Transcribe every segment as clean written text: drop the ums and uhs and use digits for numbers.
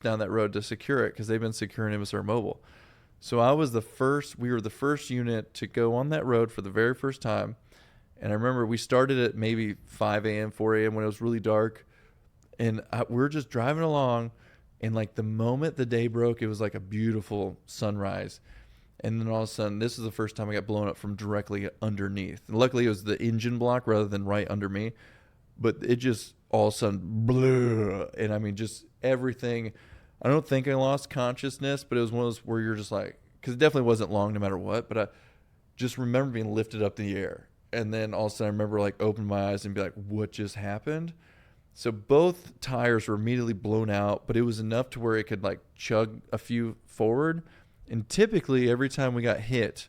down that road to secure it because they've been securing it with our mobile. So we were the first unit to go on that road for the very first time. And I remember we started at maybe 5 a.m., 4 a.m. when it was really dark. And we were just driving along. And like the moment the day broke, it was like a beautiful sunrise. And then all of a sudden, this is the first time I got blown up from directly underneath. And luckily, it was the engine block rather than right under me. But it just all of a sudden, blew. And I mean, just everything. I don't think I lost consciousness, but it was one of those where you're just like, because it definitely wasn't long no matter what. But I just remember being lifted up in the air. And then all of a sudden, I remember like opening my eyes and be like, what just happened? So both tires were immediately blown out, but it was enough to where it could like chug a few forward. And typically every time we got hit,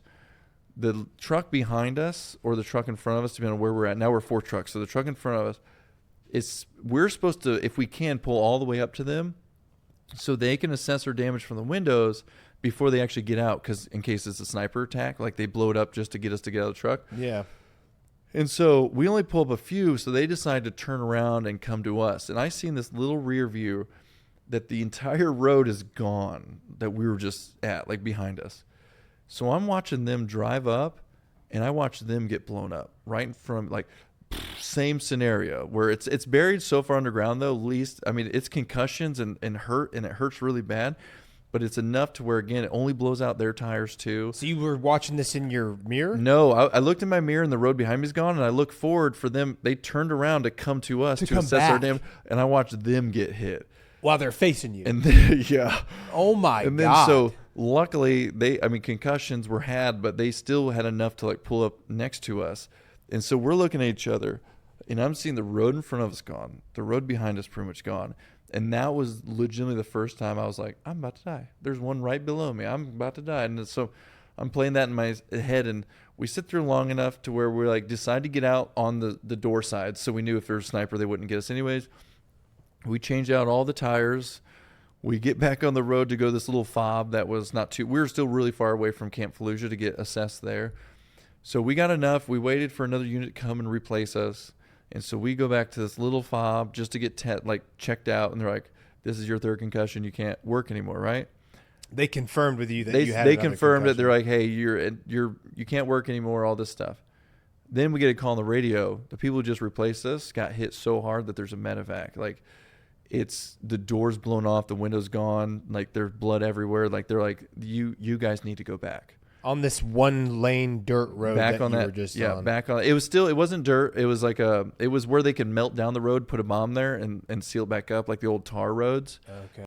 the truck behind us or the truck in front of us, depending on where we're at, now we're 4 trucks. So the truck in front of us, we're supposed to, if we can, pull all the way up to them so they can assess our damage from the windows before they actually get out. Because in case it's a sniper attack, like they blow it up just to get us to get out of the truck. Yeah. And so we only pull up a few, so they decide to turn around and come to us. And I seen this little rear view that the entire road is gone that we were just at, like behind us. So I'm watching them drive up, and I watch them get blown up right in front, like same scenario where it's buried so far underground though. It's concussions and hurt, and it hurts really bad. But it's enough to where, again, it only blows out their tires too. So you were watching this in your mirror? No, I looked in my mirror and the road behind me is gone, and I looked forward for them. They turned around to come to us to assess our damage, and I watched them get hit. While they're facing you. And then, yeah. Oh, my God. And then so luckily, concussions were had, but they still had enough to like pull up next to us. And so we're looking at each other, and I'm seeing the road in front of us gone. The road behind us pretty much gone. And that was legitimately the first time I was like, I'm about to die. There's one right below me. I'm about to die. And so I'm playing that in my head. And we sit through long enough to where we like decide to get out on the door side. So we knew if there was a sniper, they wouldn't get us anyways. We changed out all the tires. We get back on the road to go to this little fob that was not too, we were still really far away from Camp Fallujah to get assessed there. So we got enough. We waited for another unit to come and replace us. And so we go back to this little fob just to get checked out. And they're like, this is your 3rd concussion. You can't work anymore, right? They confirmed with you that you had They confirmed it. concussion. They're like, hey, you can't work anymore, all this stuff. Then we get a call on the radio. The people who just replaced us got hit so hard that there's a medevac. Like, it's the doors blown off, the windows gone, like there's blood everywhere. Like they're like, you guys need to go back. On this 1-lane dirt road back that on you that, were just yeah, on. back on. It wasn't dirt. It was it was where they could melt down the road, put a bomb there, and seal it back up like the old tar roads. Okay.